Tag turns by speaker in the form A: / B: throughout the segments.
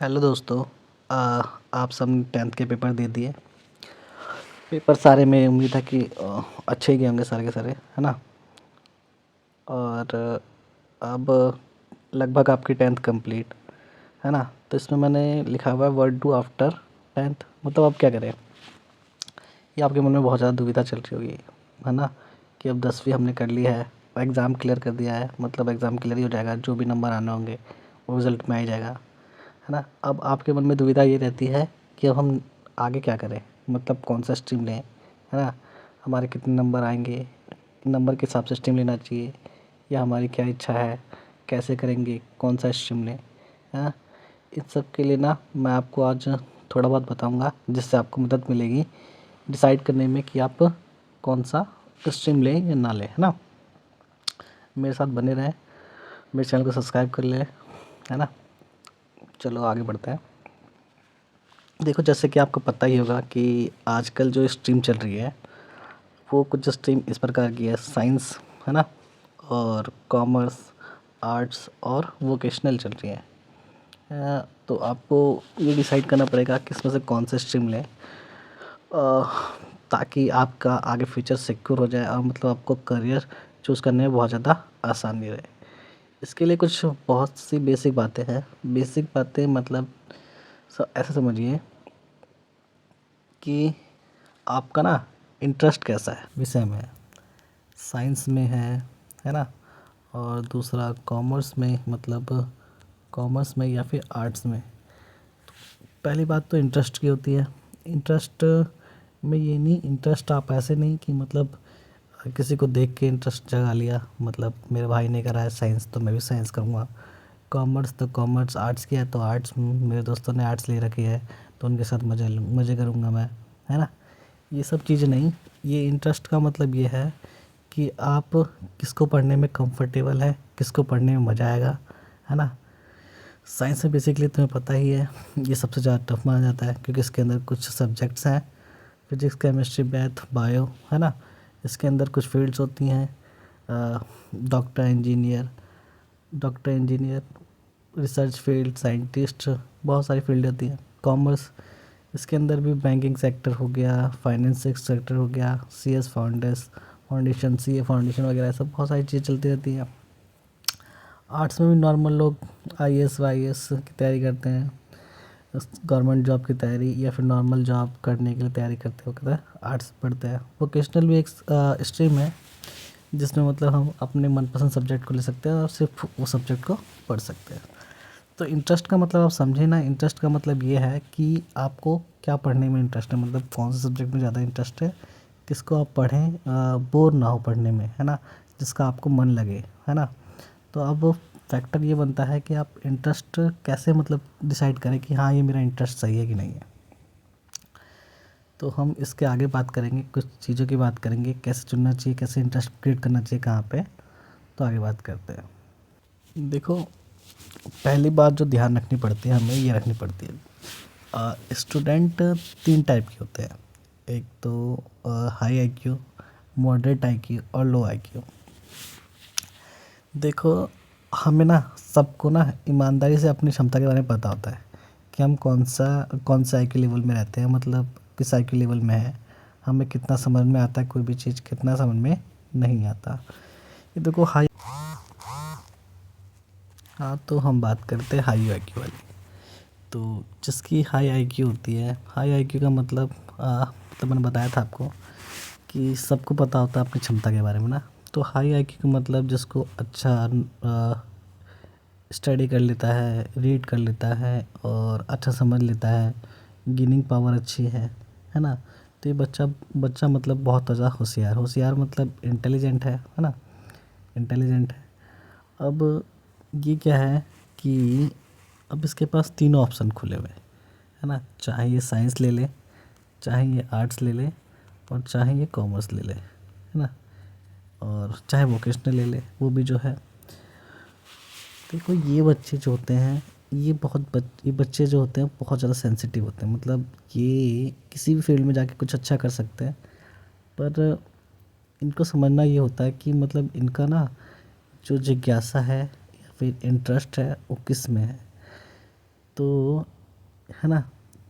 A: Hello दोस्तों। आप सब ने 10th के पेपर दे दिए। पेपर सारे में उम्मीद है कि अच्छे ही गए होंगे सारे के सारे, है ना। और अब लगभग आपकी 10th कंप्लीट है ना। तो इसमें मैंने लिखा हुआ है व्हाट डू आफ्टर 10th, मतलब अब क्या करें। ये आपके मन में बहुत ज़्यादा दुविधा चल रही होगी, है ना, कि अब 10वीं हमने कर ली है, एग्ज़ाम क्लियर कर दिया है, मतलब एग्ज़ाम क्लियर ही हो जाएगा, जो भी नंबर आने होंगे वो रिज़ल्ट में आ ही जाएगा, है ना। अब आपके मन में दुविधा ये रहती है कि अब हम आगे क्या करें, मतलब कौन सा स्ट्रीम लें, है ना। हमारे कितने नंबर आएंगे, नंबर के हिसाब से स्ट्रीम लेना चाहिए, या हमारी क्या इच्छा है, कैसे करेंगे, कौन सा स्ट्रीम लें, है ना। इन सब के लिए ना मैं आपको आज थोड़ा बहुत बताऊंगा, जिससे आपको मदद मिलेगी डिसाइड करने में कि आप कौन सा स्ट्रीम लें या ना लें, है ना। मेरे साथ बने रहें, मेरे चैनल को सब्सक्राइब कर लें, है ना। चलो आगे बढ़ते हैं। देखो, जैसे कि आपको पता ही होगा कि आजकल जो स्ट्रीम चल रही है वो कुछ स्ट्रीम इस प्रकार की है, साइंस, है ना, और कॉमर्स, आर्ट्स और वोकेशनल चल रही है। तो आपको ये डिसाइड करना पड़ेगा कि इसमें से कौन से स्ट्रीम लें, ताकि आपका आगे फ्यूचर सिक्योर हो जाए और मतलब आपको करियर चूज़ करने में बहुत ज़्यादा आसानी रहे। इसके लिए कुछ बहुत सी बेसिक बातें हैं। बेसिक बातें मतलब ऐसा समझिए कि आपका ना इंटरेस्ट कैसा है विषय में, साइंस में है ना, और दूसरा कॉमर्स में, मतलब कॉमर्स में या फिर आर्ट्स में। पहली बात तो इंटरेस्ट की होती है। इंटरेस्ट में ये नहीं, इंटरेस्ट आप ऐसे नहीं कि मतलब किसी को देख के इंटरेस्ट जगा लिया, मतलब मेरे भाई ने करा है साइंस तो मैं भी साइंस करूँगा, कॉमर्स तो कॉमर्स, आर्ट्स किया है तो आर्ट्स, मेरे दोस्तों ने आर्ट्स ले रखी है तो उनके साथ मज़े मज़े करूँगा मैं, है ना। ये सब चीज़ें नहीं। ये इंटरेस्ट का मतलब ये है कि आप किसको पढ़ने में कंफर्टेबल है, किसको पढ़ने में मज़ा आएगा, है ना। साइंस में बेसिकली तुम्हें पता ही है, ये सबसे ज़्यादा टफ माना जाता है क्योंकि इसके अंदर कुछ सब्जेक्ट्स हैं, फिजिक्स, केमिस्ट्री, मैथ, बायो, है ना। इसके अंदर कुछ फील्ड्स होती हैं, doctor, engineer, research field, scientist, बहुत सारी फील्ड होती हैं। कॉमर्स, इसके अंदर भी बैंकिंग सेक्टर हो गया, फाइनेंस सेक्टर हो गया, फाउंडेशन, सीए फाउंडेशन वगैरह, सब बहुत सारी चीज़ें चलती रहती हैं। आर्ट्स में भी नॉर्मल लोग आईएएस वाईएएस की तैयारी करते हैं, गवर्नमेंट जॉब की तैयारी या फिर नॉर्मल जॉब करने के लिए तैयारी करते हो, आर्ट्स पढ़ते हैं। वोकेशनल भी एक स्ट्रीम है जिसमें मतलब हम अपने मनपसंद सब्जेक्ट को ले सकते हैं और सिर्फ वो सब्जेक्ट को पढ़ सकते हैं। तो इंटरेस्ट का मतलब आप समझे ना, इंटरेस्ट का मतलब ये है कि आपको क्या पढ़ने में इंटरेस्ट है, मतलब कौन से सब्जेक्ट में ज़्यादा इंटरेस्ट है, किसको आप पढ़ें, बोर ना हो पढ़ने में, है ना, जिसका आपको मन लगे, है ना। तो अब फैक्टर ये बनता है कि आप इंटरेस्ट कैसे मतलब डिसाइड करें कि हाँ ये मेरा इंटरेस्ट सही है कि नहीं है। तो हम इसके आगे बात करेंगे, कुछ चीज़ों की बात करेंगे, कैसे चुनना चाहिए, कैसे इंटरेस्ट क्रिएट करना चाहिए, कहाँ पे। तो आगे बात करते हैं। देखो, पहली बात जो ध्यान रखनी पड़ती है, हमें ये रखनी पड़ती है, स्टूडेंट 3 टाइप के होते हैं। एक तो हाई आईक्यू, मॉडरेट आईक्यू और लो आईक्यू। देखो, हमें ना सबको ना ईमानदारी से अपनी क्षमता के बारे में पता होता है कि हम कौन सा आईक्यू लेवल में रहते हैं, मतलब किस आईक्यू लेवल में है, हमें कितना समझ में आता है कोई भी चीज़, कितना समझ में नहीं आता। ये देखो हाई, हाँ, तो हम बात करते हैं हाई आईक्यू वाली। तो जिसकी हाई आईक्यू होती है, हाई आईक्यू का मतलब तो मैंने बताया था आपको कि सबको पता होता है अपनी क्षमता के बारे में ना। तो हाई आईक्यू का मतलब जिसको अच्छा स्टडी कर लेता है, रीड कर लेता है और अच्छा समझ लेता है, गिनिंग पावर अच्छी है ना। तो ये बच्चा बच्चा मतलब बहुत ज़्यादा होशियार, होशियार मतलब इंटेलिजेंट है ना, इंटेलिजेंट है। अब ये क्या है कि अब इसके पास तीनों ऑप्शन खुले हुए हैं, है ना। चाहे ये साइंस ले ले, चाहे ये आर्ट्स ले ले और चाहे ये कॉमर्स ले ले, है ना, और चाहे वोकेशनल ले ले वो भी जो है। देखो, ये बच्चे जो होते हैं, ये बच्चे जो होते हैं बहुत ज़्यादा सेंसिटिव होते हैं, मतलब ये किसी भी फील्ड में जाके कुछ अच्छा कर सकते हैं, पर इनको समझना ये होता है कि मतलब इनका ना जो जिज्ञासा है या फिर इंटरेस्ट है वो किस में है। तो है ना।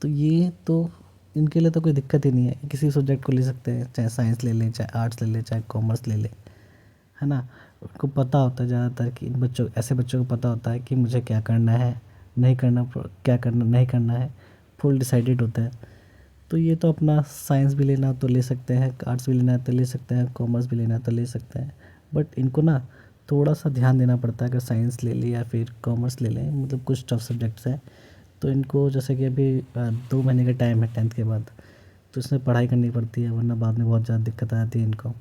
A: तो ये तो इनके लिए तो कोई दिक्कत ही नहीं है, किसी सब्जेक्ट को ले सकते हैं, चाहे साइंस ले लें, चाहे आर्ट्स ले लें, चाहे कॉमर्स ले लें, है ना। उनको पता होता है ज़्यादातर कि इन बच्चों ऐसे बच्चों को पता होता है कि मुझे क्या करना है, नहीं करना, क्या करना नहीं करना है, फुल डिसाइडेड होता है। तो ये तो अपना साइंस भी लेना हो तो ले सकते हैं, आर्ट्स भी लेना है तो ले सकते हैं, कॉमर्स भी लेना है तो ले सकते हैं। बट इनको ना थोड़ा सा ध्यान देना पड़ता है, अगर साइंस ले लें या फिर कॉमर्स ले लें, मतलब कुछ टफ सब्जेक्ट्स हैं तो इनको, जैसे कि अभी 2 महीने का टाइम है 10th के बाद, तो इसमें पढ़ाई करनी पड़ती है, वरना बाद में बहुत ज़्यादा दिक्कत आती है इनको।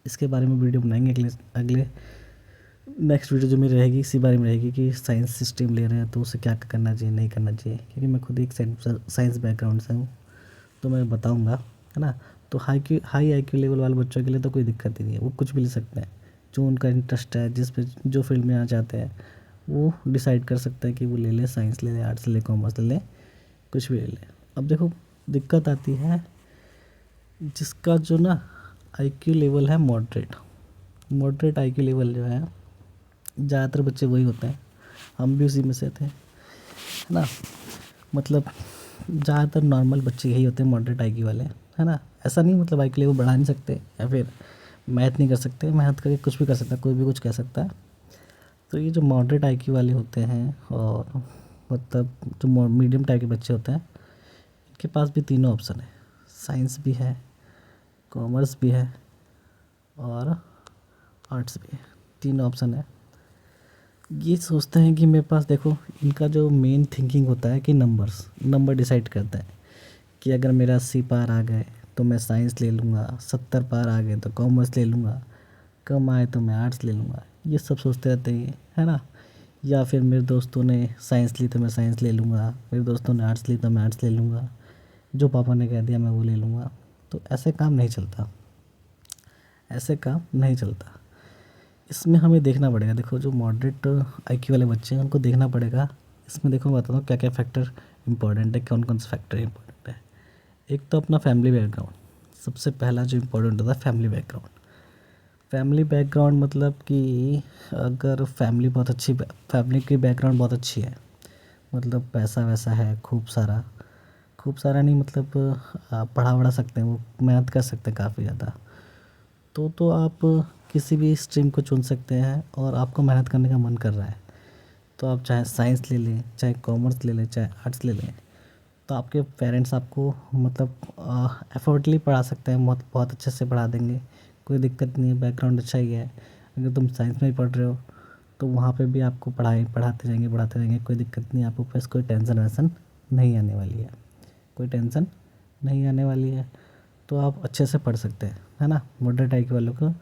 A: इसके बारे में वीडियो बनाएंगे अगले अगले नेक्स्ट वीडियो जो मेरी रहेगी इसी बारे में रहेगी कि साइंस स्ट्रीम ले रहे हैं तो उसे क्या करना चाहिए, नहीं करना चाहिए, क्योंकि मैं खुद एक साइंस बैकग्राउंड से हूँ, तो मैं बताऊँगा, है ना। तो हाई आईक्यू लेवल वाले बच्चों के लिए तो कोई दिक्कत ही नहीं है, वो कुछ भी ले सकते हैं, जो उनका इंटरेस्ट है, जिस पे जो फील्ड में आना चाहते हैं वो डिसाइड कर सकते हैं कि वो ले लें, साइंस ले लें, आर्ट्स ले लें, कॉमर्स ले लें, कुछ भी ले लें। अब देखो दिक्कत आती है जिसका जो ना आईक्यू लेवल है मॉडरेट, मॉडरेट आईक्यू लेवल जो है, ज़्यादातर बच्चे वही होते हैं, हम भी उसी में से थे, है ना। मतलब ज़्यादातर नॉर्मल बच्चे यही होते हैं मॉडरेट आईक्यू वाले, है ना। ऐसा नहीं मतलब आईक्यू लेवल बढ़ा नहीं सकते या फिर मैथ नहीं कर सकते, मैथ करके कुछ भी कर सकता है, कोई भी कुछ कह सकता है। तो ये जो मॉडरेट आईक्यू वाले होते हैं और मतलब जो मीडियम टाइप के बच्चे होते हैं, इनके पास भी तीनों ऑप्शन है, साइंस भी है, कॉमर्स भी है और आर्ट्स भी है, तीनों ऑप्शन है। ये सोचते हैं कि मेरे पास, देखो इनका जो मेन थिंकिंग होता है कि नंबर डिसाइड करता है कि अगर मेरा 80 पार आ गए तो मैं साइंस ले लूँगा, 70 पार आ गए तो कॉमर्स ले लूँगा, कम आए तो मैं आर्ट्स ले लूँगा, ये सब सोचते रहते हैं, है ना। या फिर मेरे दोस्तों ने साइंस ली तो मैं साइंस ले लूँगा, मेरे दोस्तों ने आर्ट्स ली तो मैं आर्ट्स ले लूँगा, जो पापा ने कह दिया मैं वो ले लूँगा। तो ऐसे काम नहीं चलता, ऐसे काम नहीं चलता। इसमें हमें देखना पड़ेगा, देखो जो मॉडरेट आईक्यू वाले बच्चे हैं उनको देखना पड़ेगा। इसमें देखो मैं बताता हूँ क्या क्या फैक्टर इंपॉर्टेंट है, कौन कौन से फैक्टर इंपॉर्टेंट है। एक तो अपना फैमिली बैकग्राउंड, सबसे पहला जो इम्पोर्टेंट होता है फैमिली बैकग्राउंड। फैमिली बैकग्राउंड मतलब कि अगर फैमिली की बैकग्राउंड बहुत अच्छी है, मतलब पैसा वैसा है खूब सारा नहीं, मतलब पढ़ा वढ़ा सकते हैं, वो मेहनत कर सकते हैं काफ़ी ज़्यादा, तो आप किसी भी स्ट्रीम को चुन सकते हैं और आपको मेहनत करने का मन कर रहा है तो आप चाहे साइंस ले लें, चाहे कॉमर्स ले लें, चाहे आर्ट्स ले लें, तो आपके पेरेंट्स आपको मतलब एफर्टली पढ़ा सकते हैं, बहुत बहुत अच्छे से पढ़ा देंगे, कोई दिक्कत नहीं है, बैकग्राउंड अच्छा ही है। अगर तुम साइंस में ही पढ़ रहे हो तो वहाँ पे भी आपको पढ़ाते जाएंगे, कोई दिक्कत नहीं, आपको बस कोई टेंशन वेंशन नहीं आने वाली है, कोई टेंशन नहीं आने वाली है। तो आप अच्छे से पढ़ सकते हैं, है ना, मॉडरेट आईक्यू वालों को,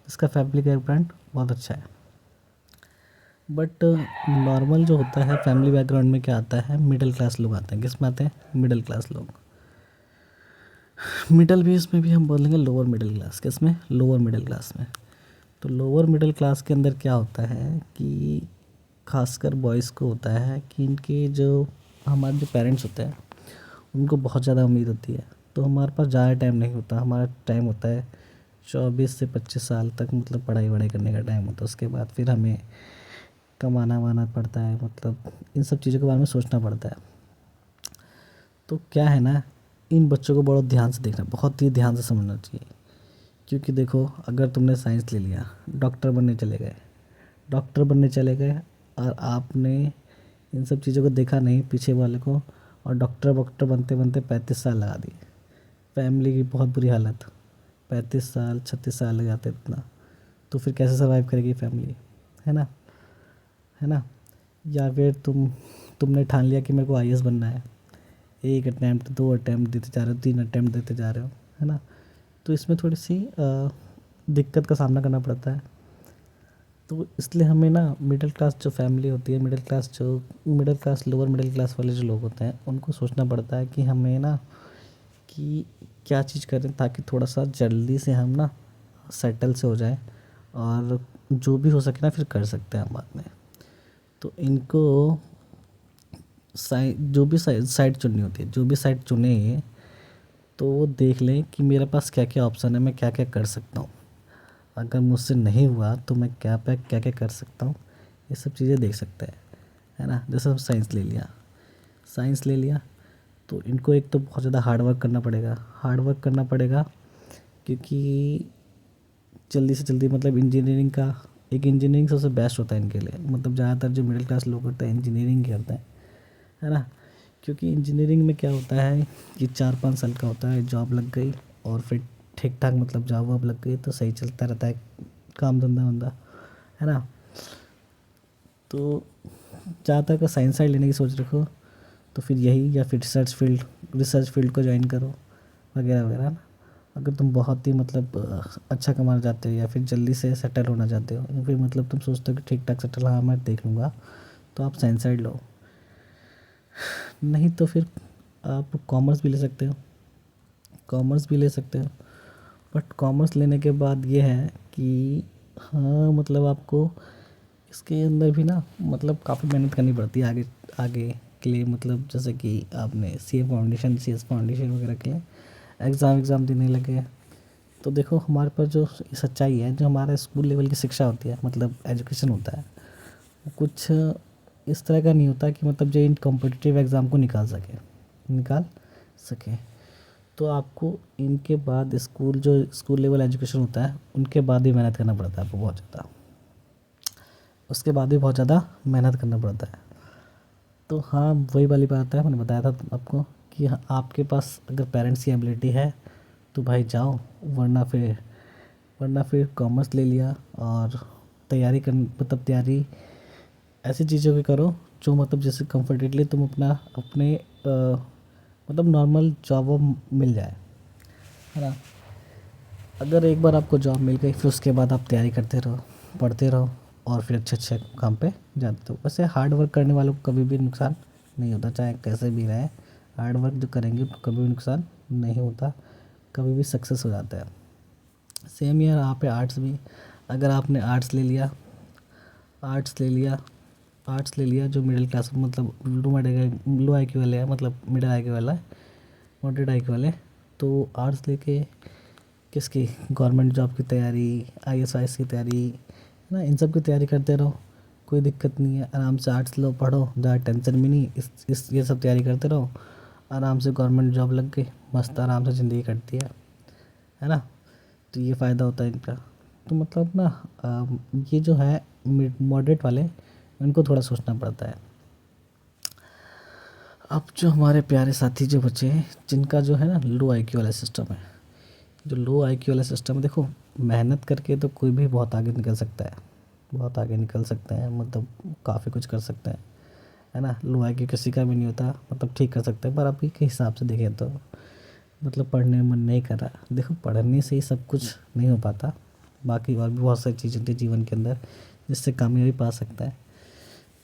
A: इसका फैमिली बैकग्राउंड बहुत अच्छा है। बट नॉर्मल जो होता है फैमिली बैकग्राउंड में क्या आता है, मिडिल क्लास लोग आते हैं, किस में आते हैं, मिडिल क्लास लोग। मिडिल भी, इसमें भी हम बोलेंगे लोअर मिडिल क्लास, किस में, लोअर मिडिल क्लास में। तो लोअर मिडिल क्लास के अंदर क्या होता है कि खासकर बॉयज़ को होता है कि इनके जो हमारे जो पेरेंट्स होते हैं उनको बहुत ज़्यादा उम्मीद होती है, तो हमारे पास ज़्यादा टाइम नहीं होता, हमारा टाइम होता है 24 से 25 साल तक, मतलब पढ़ाई वढ़ाई करने का टाइम होता है। उसके बाद फिर हमें कमाना वाना पड़ता है, मतलब इन सब चीज़ों के बारे में सोचना पड़ता है। तो क्या है ना, इन बच्चों को बहुत ध्यान से देखना, बहुत ही ध्यान से समझना चाहिए। क्योंकि देखो अगर तुमने साइंस ले लिया, डॉक्टर बनने चले गए और आपने इन सब चीज़ों को देखा नहीं पीछे वाले को, और डॉक्टर वॉक्टर बनते बनते 35 साल लगा दिए, फैमिली की बहुत बुरी हालत, 35 साल 36 साल लग जाते इतना, तो फिर कैसे सर्वाइव करेगी फैमिली, है ना, है ना। या फिर तुमने ठान लिया कि मेरे को आईएएस बनना है, 1 अटैम्प्ट 2 अटैम्प्ट देते जा रहे हो, 3 अटैम्प्ट देते जा रहे हो, है ना। तो इसमें थोड़ी सी दिक्कत का सामना करना पड़ता है। तो इसलिए हमें ना मिडिल क्लास जो फैमिली होती है, middle class lower middle class वाले जो लोग होते हैं उनको सोचना पड़ता है कि हमें ना कि क्या चीज़ करें ताकि थोड़ा सा जल्दी से हम ना सेटल से हो जाए, और जो भी हो सके ना फिर कर सकते हैं हम बाद में। तो इनको जो भी साइड चुननी होती है, जो भी साइड चुने तो वो देख लें कि मेरे पास क्या क्या ऑप्शन है, मैं क्या क्या कर सकता हूँ, अगर मुझसे नहीं हुआ तो मैं क्या क्या कर सकता हूँ, ये सब चीज़ें देख सकते हैं, है ना। जैसे हम साइंस ले लिया, साइंस ले लिया तो इनको एक तो बहुत ज़्यादा हार्ड वर्क करना पड़ेगा क्योंकि जल्दी से जल्दी मतलब इंजीनियरिंग सबसे बेस्ट होता है इनके लिए, मतलब ज़्यादातर जो मिडिल क्लास लोग होते हैं इंजीनियरिंग करते हैं, है ना। क्योंकि इंजीनियरिंग में क्या होता है कि 4-5 साल का होता है, जॉब लग गई और फिर ठीक ठाक मतलब जॉब वॉब लग गई तो सही चलता रहता है काम धंधा वंधा, है ना। तो ज़्यादातर का साइंस साइड लेने की सोच रखो तो फिर यही, या फिर रिसर्च फील्ड को ज्वाइन करो वगैरह वगैरह ना। अगर तुम बहुत ही मतलब अच्छा कमाना चाहते हो या फिर जल्दी से सेटल होना चाहते हो या फिर मतलब तुम सोचते हो कि ठीक ठाक सेटल, हाँ मैं देख लूँगा, तो आप साइंस साइड लो। नहीं तो फिर आप कॉमर्स भी ले सकते हो, बट कॉमर्स लेने के बाद ये है कि हाँ मतलब आपको इसके अंदर भी ना मतलब काफ़ी मेहनत करनी पड़ती है आगे आगे के लिए, मतलब जैसे कि आपने CS फाउंडेशन वगैरह के एग्ज़ाम देने लगे। तो देखो हमारे पास जो सच्चाई है, जो हमारा स्कूल लेवल की शिक्षा होती है मतलब एजुकेशन होता है, वो कुछ इस तरह का नहीं होता कि मतलब जो इन कॉम्पिटिटिव एग्ज़ाम को निकाल सके। तो आपको इनके बाद स्कूल लेवल एजुकेशन होता है उनके बाद भी मेहनत करना पड़ता है आपको बहुत ज़्यादा, उसके बाद भी बहुत ज़्यादा मेहनत करना पड़ता है। तो हाँ वही वाली बात है, मैंने बताया था आपको कि हाँ, आपके पास अगर पेरेंट्स की एबिलिटी है तो भाई जाओ, वरना फिर कॉमर्स ले लिया और तैयारी ऐसी चीज़ों की करो जो मतलब जैसे कंफर्टेबली तुम अपने मतलब नॉर्मल जॉब वॉब मिल जाए, है ना। अगर एक बार आपको जॉब मिल गई फिर उसके बाद आप तैयारी करते रहो, पढ़ते रहो और फिर अच्छे अच्छे काम पे जाते हो। वैसे हार्ड वर्क करने वालों को कभी भी नुकसान नहीं होता, चाहे कैसे भी रहे, हार्ड वर्क जो करेंगे उनको कभी भी नुकसान नहीं होता, कभी भी सक्सेस हो जाता है। सेम यार यहाँ पे आर्ट्स भी, अगर आपने आर्ट्स ले लिया जो मिडिल क्लास मतलब लो आई क्यू वाले हैं, मतलब मिडिल आई क्यू वाला है, मॉडरेट आई क्यू वाले, तो आर्ट्स लेके किसकी गवर्नमेंट जॉब की तैयारी, IAS की तैयारी, है ना, इन सब की तैयारी करते रहो, कोई दिक्कत नहीं है। आराम से आर्ट्स लो, पढ़ो, ज़्यादा टेंशन भी नहीं, इस ये सब तैयारी करते रहो, आराम से गवर्नमेंट जॉब लग गई, मस्त आराम से ज़िंदगी कटती है ना। तो ये फ़ायदा होता है इनका। तो मतलब ना ये जो है मॉडरेट वाले, इनको थोड़ा सोचना पड़ता है। अब जो हमारे प्यारे साथी जो बच्चे हैं जिनका जो है ना लो आईक्यू वाला सिस्टम है, जो लो आईक्यू वाला सिस्टम है, देखो मेहनत करके तो कोई भी बहुत आगे निकल सकता है, बहुत आगे निकल सकते हैं, मतलब काफ़ी कुछ कर सकते हैं, है ना। लो आईक्यू किसी का भी नहीं होता, मतलब ठीक कर सकते हैं, पर अभी के हिसाब से देखें तो मतलब पढ़ने में मन नहीं कर रहा। देखो पढ़ने से ही सब कुछ नहीं हो पाता, बाकी और भी बहुत सारी चीज़ें होती हैं जीवन के अंदर जिससे कामयाबी पा सकता है।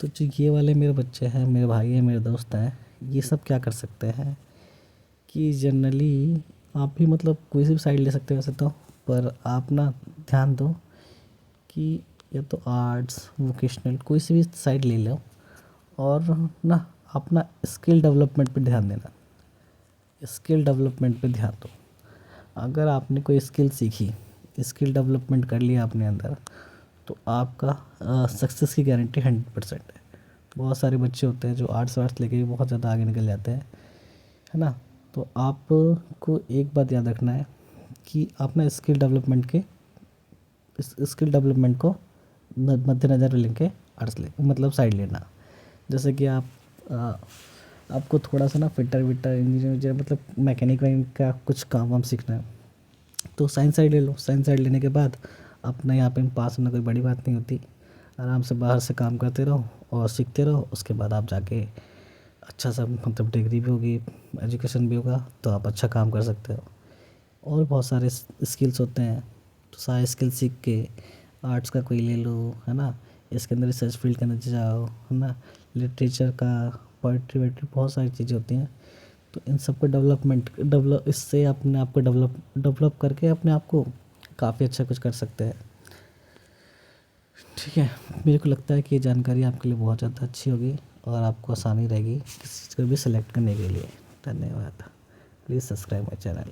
A: तो जो ये वाले मेरे बच्चे हैं, मेरे भाई हैं, मेरे दोस्त हैं, ये सब क्या कर सकते हैं कि जनरली आप भी मतलब कोई सी भी साइड ले सकते हो वैसे तो, पर आप ना ध्यान दो कि या तो आर्ट्स वोकेशनल कोई सी भी साइड ले लो और ना अपना स्किल डेवलपमेंट पे ध्यान देना, स्किल डेवलपमेंट पे ध्यान दो। अगर आपने कोई स्किल सीखी, स्किल डेवलपमेंट कर लिया अपने अंदर, तो आपका सक्सेस की गारंटी 100% है। बहुत सारे बच्चे होते हैं जो आर्ट्स लेके भी बहुत ज़्यादा आगे निकल जाते हैं, है ना। तो आपको एक बात याद रखना है कि आप ना स्किल डेवलपमेंट को मद्देनज़र लेके आर्ट्स ले मतलब साइड लेना। जैसे कि आपको थोड़ा सा ना फिटर विटर इंजीनियर मतलब मैकेनिक वैनिक का कुछ काम वाम सीखना है तो साइंस साइड ले लो। साइंस साइड लेने के बाद अपना यहाँ पे पास होना कोई बड़ी बात नहीं होती, आराम से बाहर से काम करते रहो और सीखते रहो, उसके बाद आप जाके अच्छा सा मतलब डिग्री भी होगी, एजुकेशन भी होगा, तो आप अच्छा काम कर सकते हो। और बहुत सारे स्किल्स होते हैं, तो सारे स्किल सीख के आर्ट्स का कोई ले लो, है ना, इसके अंदर रिसर्च फील्ड के अंदर जाओ, है ना, लिटरेचर का, पोइट्री वेट्री बहुत सारी चीज़ें होती हैं। तो इन सब को डेवलप इससे अपने आप को डेवलप करके अपने आप को काफ़ी अच्छा कुछ कर सकते हैं। ठीक है, मेरे को लगता है कि ये जानकारी आपके लिए बहुत ज़्यादा अच्छी होगी और आपको आसानी रहेगी किसी चीज़ को भी सिलेक्ट करने के लिए। धन्यवाद। Please subscribe my channel.